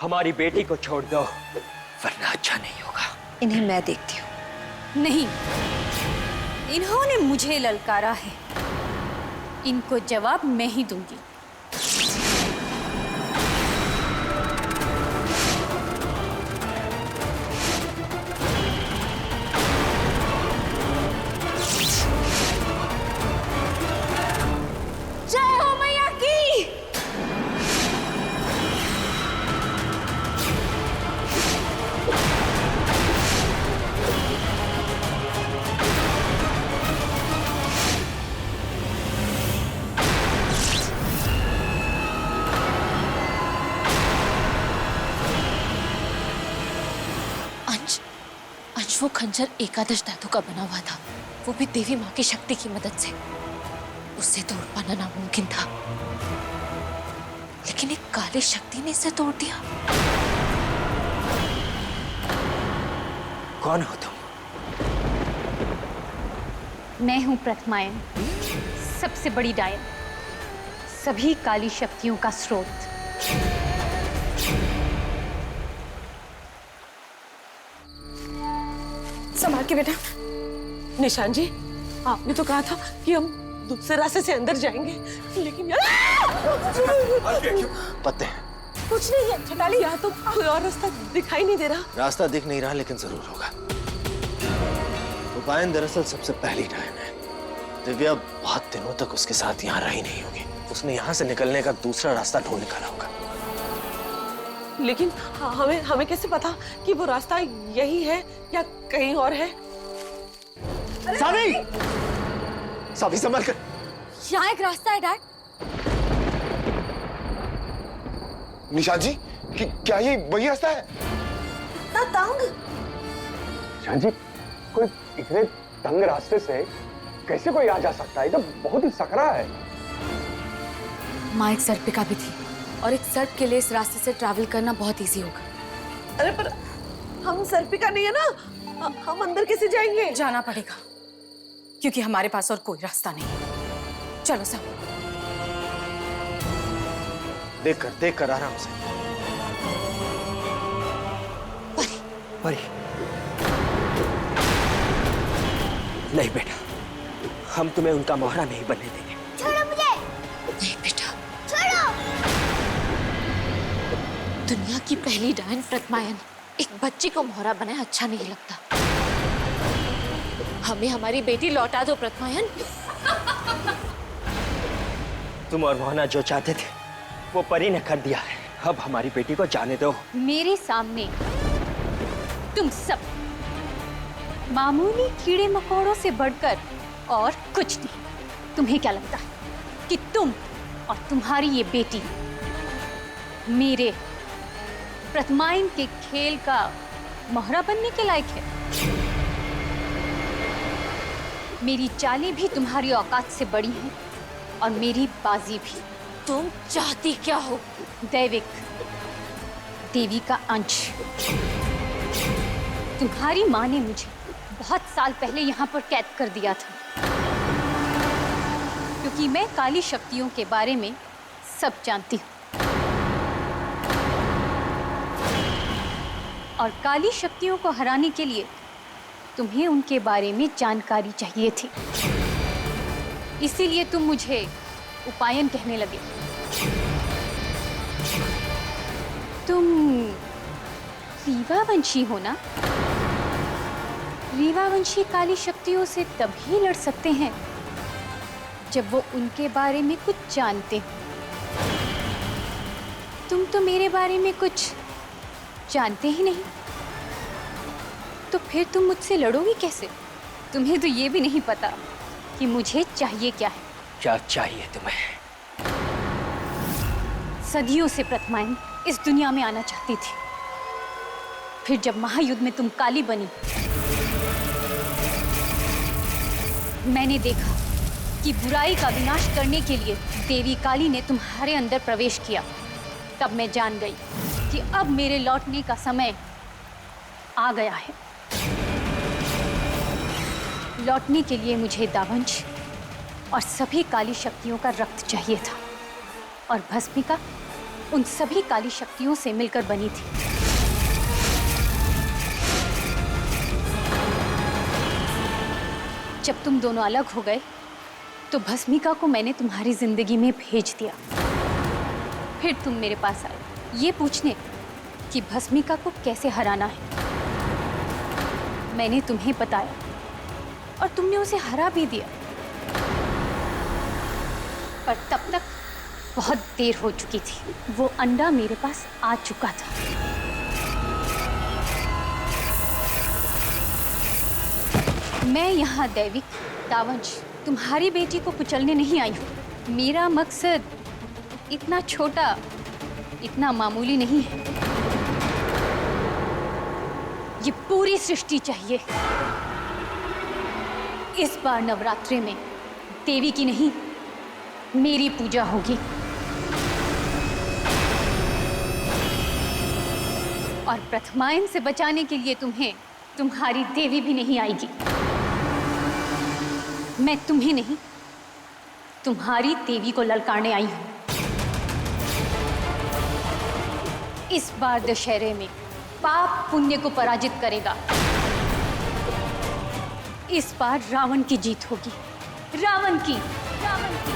हमारी बेटी को छोड़ दो, वरना अच्छा नहीं होगा। इन्हें मैं देखती हूँ। नहीं, इन्होंने मुझे ललकारा है, इनको जवाब मैं ही दूंगी। जय हो मैया की। वो खंजर एकादश धातु का बना हुआ था, वो भी देवी माँ की शक्ति की मदद से। उससे तोड़ पाना नामुमकिन था, लेकिन एक काली शक्ति ने इसे तोड़ दिया। कौन हो तुम? मैं हूं प्रथमायन, सबसे बड़ी डायन, सभी काली शक्तियों का स्रोत। संभाल के बेटा। निशान जी, आपने तो कहा था कि हम दूसरे रास्ते से अंदर जाएंगे, लेकिन पत्ते कुछ नहीं है छटाली, यहाँ तो कोई और रास्ता दिखाई नहीं दे रहा। रास्ता दिख नहीं रहा, लेकिन जरूर होगा। उपायन दरअसल सबसे पहली डायन है। दिव्या बहुत दिनों तक उसके साथ यहाँ रही नहीं होगी। उसने यहाँ से निकलने का दूसरा रास्ता ढूंढ निकाला होगा। लेकिन हमें कैसे पता कि वो रास्ता यही है या कहीं और है? सावी! सावी संभल कर। यहाँ एक रास्ता है डैड। निशान जी, क्या ये वही रास्ता है? ना तंग। निशान जी, कोई इतने तंग रास्ते से कैसे कोई आ जा सकता है? ये तो बहुत ही सकरा है। माँ एक सर्पिका भी थी, और एक सर्प के लिए इस रास्ते से ट्रैवल करना बहुत इजी होगा। अरे पर हम सर्पिका नहीं है ना, हम अंदर कैसे जाएंगे? जाना पड़ेगा, क्योंकि हमारे पास और कोई रास्ता नहीं। चलो सब। देख कर आराम से। परी। नहीं बेटा, हम तुम्हें उनका मोहरा नहीं बनने देंगे। छोड़ो मुझे। नहीं बेटा, छोड़ो। दुनिया की पहली डायन प्रथमायन एक बच्ची को मोहरा बनाए अच्छा नहीं लगता। हमें हमारी बेटी लौटा दो प्रथमायन। तुम और मोहना जो चाहते थे वो परी ने कर दिया है। अब हमारी बेटी को जाने दो। मेरे सामने तुम सब मामूली कीड़े मकोड़ों से बढ़कर और कुछ नहीं। तुम्हें क्या लगता है कि तुम और तुम्हारी ये बेटी मेरे प्रथमायन के खेल का मोहरा बनने के लायक है? मेरी चालें भी तुम्हारी औकात से बड़ी हैं और मेरी बाजी भी। तुम चाहती क्या हो? दैविक, देवी का अंश। तुम्हारी माँ ने मुझे बहुत साल पहले यहाँ पर कैद कर दिया था, क्योंकि मैं काली शक्तियों के बारे में सब जानती हूँ। और काली शक्तियों को हराने के लिए तुम्हें उनके बारे में जानकारी चाहिए थी, इसीलिए तुम मुझे उपायन कहने लगे। तुम रीवावंशी हो ना? रीवावंशी काली शक्तियों से तभी लड़ सकते हैं जब वो उनके बारे में कुछ जानते हो। तुम तो मेरे बारे में कुछ जानते ही नहीं, तो फिर तुम मुझसे लड़ोगी कैसे? तुम्हें तो ये भी नहीं पता कि मुझे चाहिए क्या है। क्या चाहिए तुम्हें? सदियों से प्रथमायन इस दुनिया में आना चाहती थी। फिर जब महायुद्ध में तुम काली बनी, मैंने देखा कि बुराई का विनाश करने के लिए देवी काली ने तुम्हारे अंदर प्रवेश किया। तब मैं जान गई कि अब मेरे लौटने का समय आ गया है। लौटने के लिए मुझे दावंश और सभी काली शक्तियों का रक्त चाहिए था, और भस्मिका उन सभी काली शक्तियों से मिलकर बनी थी। जब तुम दोनों अलग हो गए तो भस्मिका को मैंने तुम्हारी जिंदगी में भेज दिया। फिर तुम मेरे पास आए ये पूछने कि भस्मिका को कैसे हराना है। मैंने तुम्हें बताया और तुमने उसे हरा भी दिया, पर तब तक बहुत देर हो चुकी थी। वो अंडा मेरे पास आ चुका था। मैं यहाँ दैविक दावंश तुम्हारी बेटी को कुचलने नहीं आई हूँ। मेरा मकसद इतना छोटा, इतना मामूली नहीं है। ये पूरी सृष्टि चाहिए। इस बार नवरात्रि में देवी की नहीं, मेरी पूजा होगी। और प्रथमायन से बचाने के लिए तुम्हें तुम्हारी देवी भी नहीं आएगी। मैं तुम्हें नहीं, तुम्हारी देवी को ललकारने आई हूं। इस बार दशहरे में पाप पुण्य को पराजित करेगा। इस बार रावण की जीत होगी। रावण की, रावण की,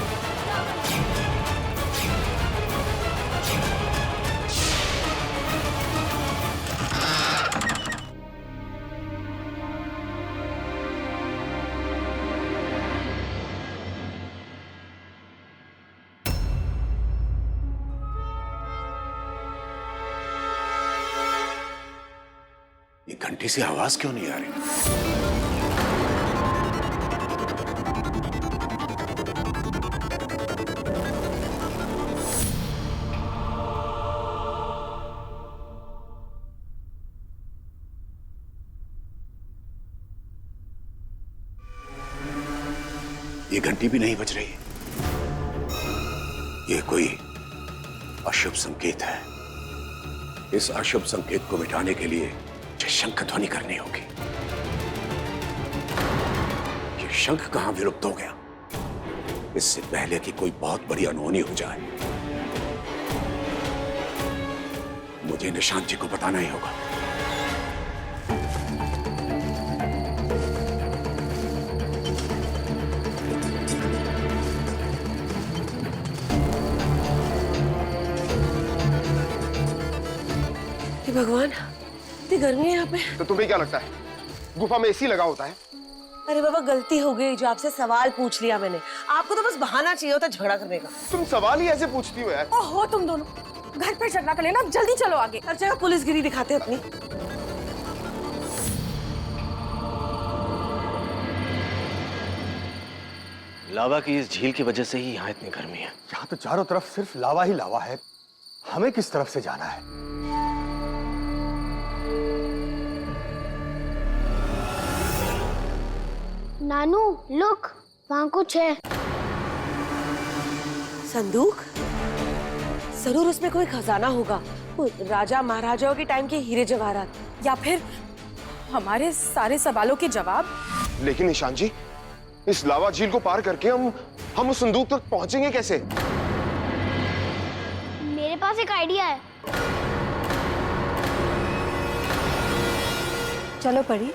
रावण की। ये घंटी से आवाज क्यों नहीं आ रही? ये घंटी भी नहीं बज रही। ये कोई अशुभ संकेत है। इस अशुभ संकेत को मिटाने के लिए शंख ध्वनि करनी होगी। ये शंख कहां विलुप्त हो गया? इससे पहले कि कोई बहुत बड़ी अनहोनी हो जाए, मुझे निशांत जी को बताना ही होगा। भगवान, इतनी गर्मी है यहाँ पे। तो तुम्हें क्या लगता है गुफा में एसी लगा होता है? अरे बाबा, गलती हो गई जो आपसे सवाल पूछ लिया मैंने। आपको तो बस बहाना चाहिए होता झगड़ा करने का। तुम सवाल ही ऐसे पूछती हो यार। ओहो, तुम दोनों घर पे चढ़ना कर लेना। अब जल्दी चलो आगे। हर जगह पुलिसगिरी दिखाते हैं अपनी। लावा की इस झील की वजह से ही यहाँ इतनी गर्मी है। यहाँ तो चारों तरफ सिर्फ लावा ही लावा है। हमें किस तरफ से जाना है? नानू, लुक, वहाँ कुछ है। संदूक? जरूर उसमें कोई खजाना होगा। वो राजा महाराजाओं के टाइम के हीरे जवाहरात, या फिर हमारे सारे सवालों के जवाब। लेकिन निशांत जी, इस लावा झील को पार करके हम उस संदूक तक पहुंचेंगे कैसे? मेरे पास एक आइडिया है। चलो परी,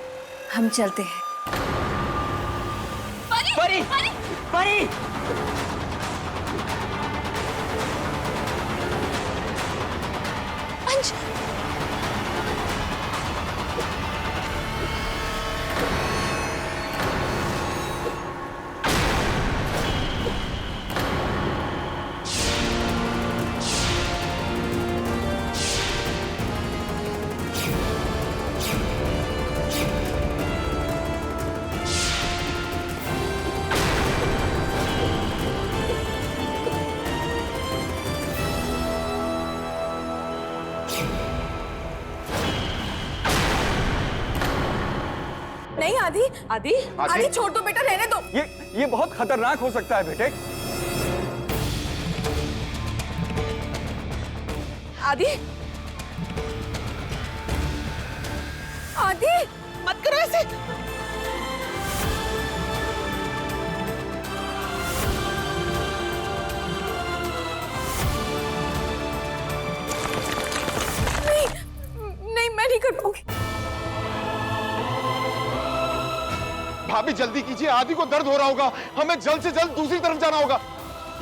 हम चलते हैं। परी, परी, अंश, नहीं आदि, आदि, आदि छोड़ दो बेटा, रहने दो। ये बहुत खतरनाक हो सकता है बेटे। आदि, आदि, मत करो ऐसे। कर पाऊंगी। भाभी जल्दी कीजिए, आदि को दर्द हो रहा होगा, हमें जल्द से जल्द दूसरी तरफ जाना होगा।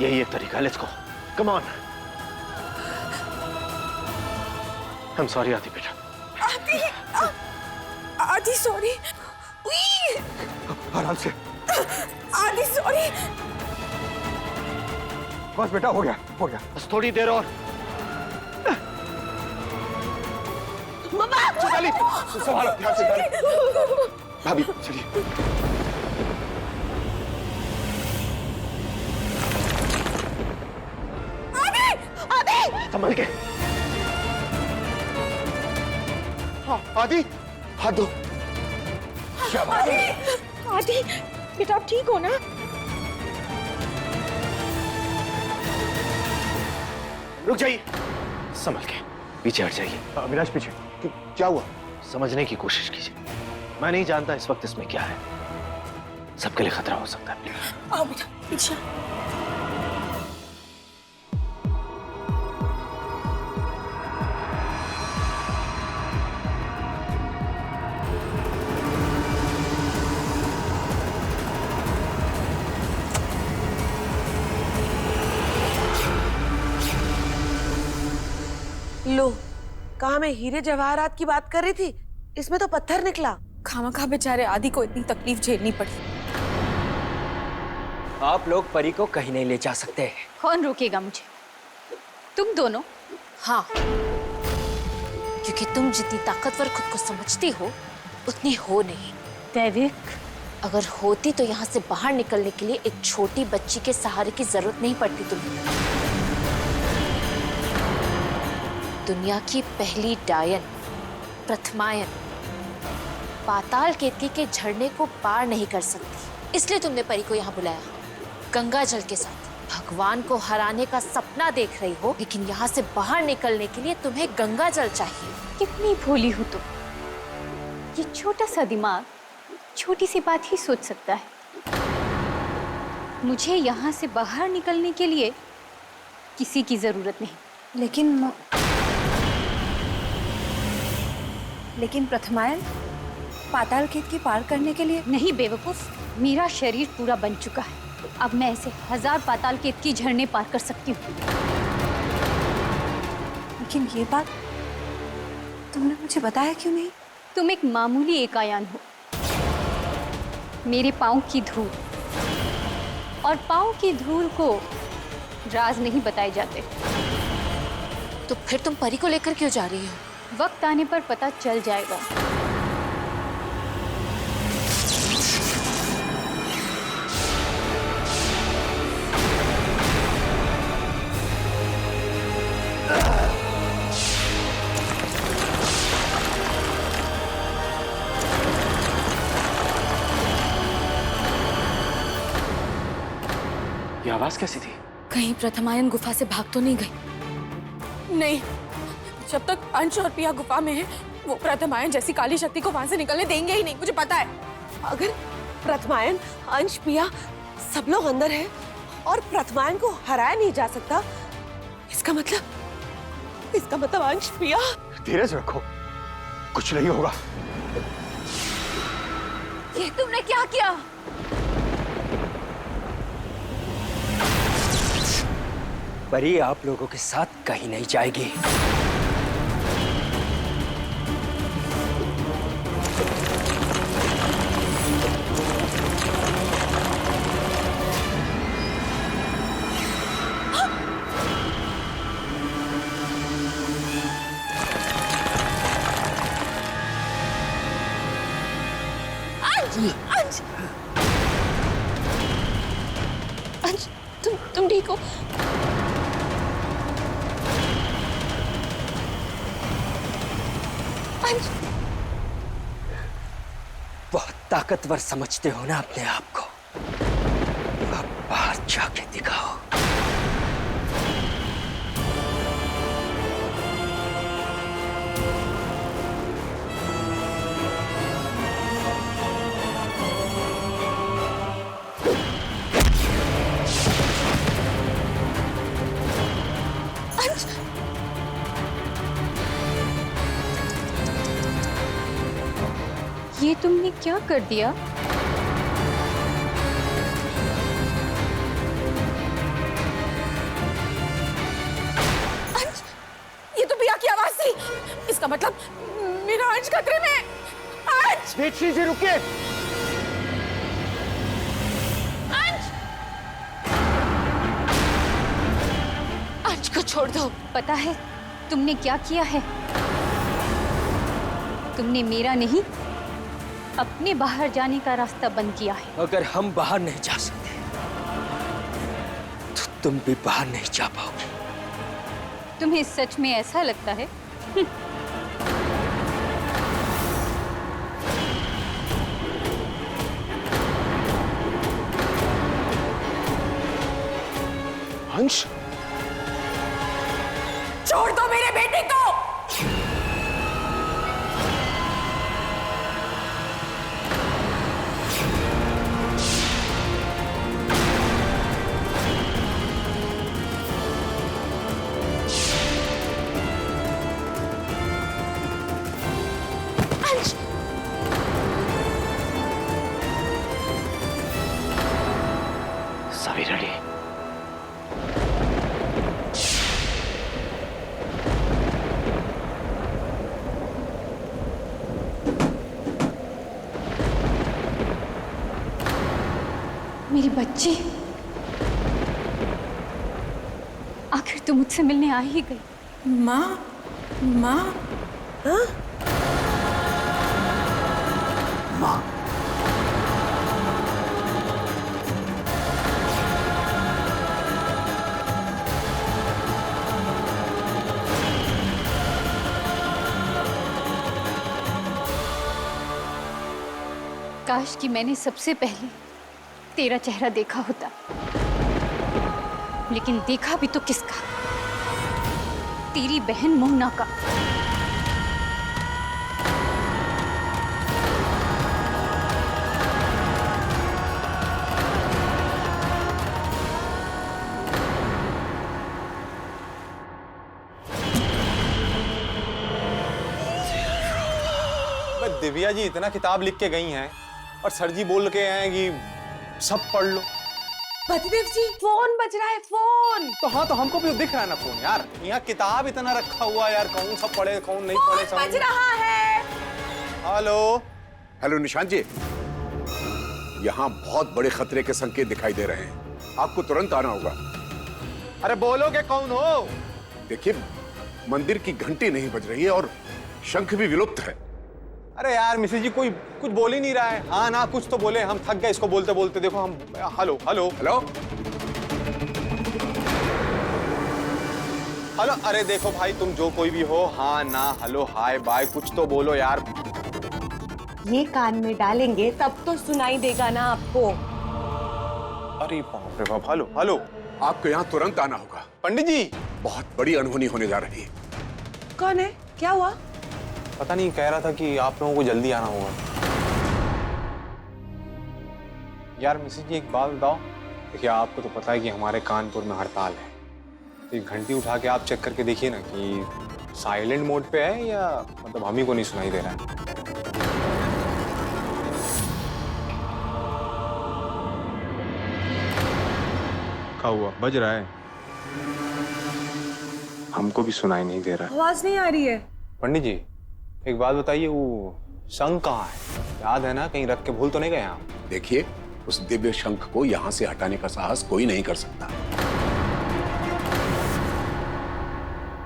यही एक तरीका है, let's go, come on. I am sorry आदि बेटा। आदि सॉरी। आराम से। आदि सॉरी। बस बेटा, हो गया हो गया। बस थोड़ी देर और। चलिए, संभालो, ध्यान से भाभी, चलिए। संभल के। हाँ, आदि, हाथ दो। क्या बात है? आदि बेटा आप ठीक हो ना? रुक जाइए, संभल के, पीछे हट जाइए। अविनाश पीछे। क्या हुआ? समझने की कोशिश कीजिए। मैं नहीं जानता इस वक्त इसमें क्या है, सबके लिए खतरा हो सकता है। आओ बेटा पीछे। लो, कहा मैं हीरे जवाहरात की बात कर रही थी, इसमें तो पत्थर निकला। खामखा बेचारे आदि को इतनी तकलीफ झेलनी पड़ी। आप लोग परी को कहीं नहीं ले जा सकते। कौन रोकेगा मुझे? तुम दोनों। हाँ, क्योंकि तुम जितनी ताकतवर खुद को समझती हो उतनी हो नहीं। दैविक, अगर होती तो यहाँ से बाहर निकलने के लिए एक छोटी बच्ची के सहारे की जरूरत नहीं पड़ती तुम्हें। दुनिया की पहली डायन प्रथमायन पाताल केतकी के झरने को पार नहीं कर सकती, इसलिए तुमने परी को यहाँ बुलाया। गंगा जल के साथ भगवान को हराने का सपना देख रही हो, लेकिन यहाँ से बाहर निकलने के लिए तुम्हें गंगा जल चाहिए। कितनी भोली हो तुम। ये छोटा सा दिमाग छोटी सी बात ही सोच सकता है। मुझे यहाँ से बाहर निकलने के लिए किसी की जरूरत नहीं। लेकिन प्रथमायन पाताल केतकी पार करने के लिए नहीं बेवकूफ, मेरा शरीर पूरा बन चुका है। अब मैं ऐसे 1000 पाताल केतकी झरने पार कर सकती हूँ। लेकिन ये बात तुमने मुझे बताया क्यों नहीं? तुम एक मामूली एकायान हो। मेरे पाँव की धूल, और पाँव की धूल को राज नहीं बताए जाते। तो फिर तुम परी को लेकर क्यों जा रही हो? वक्त आने पर पता चल जाएगा। ये आवाज कैसी थी? कहीं प्रथमायन गुफा से भाग तो नहीं गई? नहीं, जब तक अंश और पिया गुफा में है, वो प्रथमायन जैसी काली शक्ति को वहां से निकलने देंगे ही नहीं, मुझे पता है। अगर प्रथमायन, अंश, पिया सब लोग अंदर हैं और प्रथमायन को हराया नहीं जा सकता, इसका मतलब अंश, पिया। धीरज रखो, कुछ नहीं होगा। ये तुमने क्या किया? परी आप लोगों के साथ कहीं नहीं जाएगी। अंश, तुम ठीक हो? अंश, बहुत ताकतवर समझते हो ना अपने आप को? अब बाहर जाके दिखाओ। ये तुमने क्या कर दिया? अंश, ये तो पिया की आवाज थी। इसका मतलब मेरा अंश खतरे में है। अंश! दीक्षित जी रुकिए। अंश को छोड़ दो। पता है तुमने क्या किया है? तुमने मेरा नहीं, अपने बाहर जाने का रास्ता बंद किया है। अगर हम बाहर नहीं जा सकते तो तुम भी बाहर नहीं जा पाओगी। तुम्हें सच में ऐसा लगता है? अंश, छोड़ दो मेरे बेटे को। अंश! सभी रेडी? मेरी बच्ची, आखिर तुम मुझसे मिलने आ ही गई। माँ, माँ, काश कि मैंने सबसे पहले तेरा चेहरा देखा होता, लेकिन देखा भी तो किसका? तेरी बहन मोहना का। दिव्या जी इतना किताब लिख के गई हैं और सर जी बोल के हैं कि सब पढ़ लो। पतिदेव जी, फोन बज रहा है, फोन। तो हाँ, तो हमको भी दिख रहा है ना फोन यार। यहाँ किताब इतना रखा हुआ यार, कौन सा पढ़े कौन नहीं पढ़े फोन बज रहा है। हेलो हेलो निशांत जी, यहाँ बहुत बड़े खतरे के संकेत दिखाई दे रहे हैं, आपको तुरंत आना होगा। अरे बोलोगे कौन हो? देखिए, मंदिर की घंटी नहीं बज रही है और शंख भी विलुप्त है। अरे यार मिसेज जी, कोई कुछ बोल ही नहीं रहा है। हाँ ना, कुछ तो बोले, हम थक गए इसको बोलते बोलते। देखो हम, हेलो हेलो हेलो हेलो। अरे देखो भाई, तुम जो कोई भी हो, हाँ ना हेलो हाय बाय कुछ तो बोलो यार। ये कान में डालेंगे तब तो सुनाई देगा ना आपको। अरे बाप रे बाप, हेलो हेलो। आपको यहाँ तुरंत आना होगा। पंडित जी, बहुत बड़ी अनहोनी होने जा रही है। कौन है? क्या हुआ? पता नहीं, कह रहा था कि आप लोगों को जल्दी आना होगा। यार मिसेज जी एक बात बताओ, देखिए आपको तो पता है कि हमारे कानपुर में हड़ताल है। एक घंटी उठा के आप चेक करके देखिए ना कि साइलेंट मोड पे है या मतलब हम ही को नहीं सुनाई दे रहा है। क्या हुआ? बज रहा है? हमको भी सुनाई नहीं दे रहा। आवाज नहीं आ रही है। पंडित जी एक बात बताइए, वो शंख कहाँ है? याद है ना, कहीं रख के भूल तो नहीं गए आप? देखिए, उस दिव्य शंख को यहाँ से हटाने का साहस कोई नहीं कर सकता।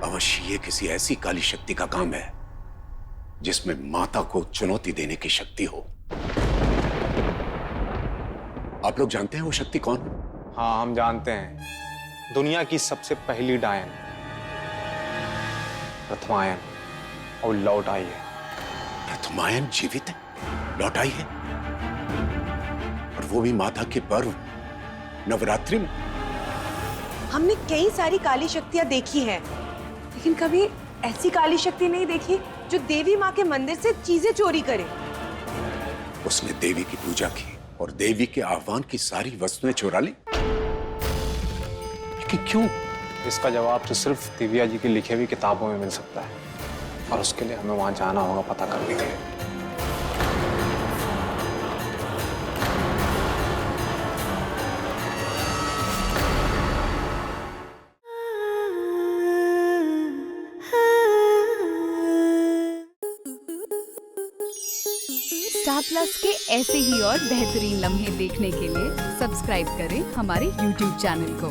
अवश्य ये किसी ऐसी काली शक्ति का काम है जिसमें माता को चुनौती देने की शक्ति हो। आप लोग जानते हैं वो शक्ति कौन? हाँ हम जानते हैं, दुनिया की सबसे पहली डायन प्रथमायन, और लौट आई है। प्रथमायन जीवित है, लौट आई है, और वो भी माता के पर्व नवरात्रि में। हमने कई सारी काली शक्तियां देखी हैं, लेकिन कभी ऐसी काली शक्ति नहीं देखी जो देवी माँ के मंदिर से चीजें चोरी करे। उसने देवी की पूजा की और देवी के आह्वान की सारी वस्तुएं चुरा ली, लेकिन क्यों? इसका जवाब तो सिर्फ दिव्या जी की लिखी हुई किताबों में मिल सकता है, और उसके लिए हमें वहां जाना होगा पता करने के लिए। स्टार प्लस के ऐसे ही और बेहतरीन लम्हे देखने के लिए सब्सक्राइब करें हमारे YouTube चैनल को।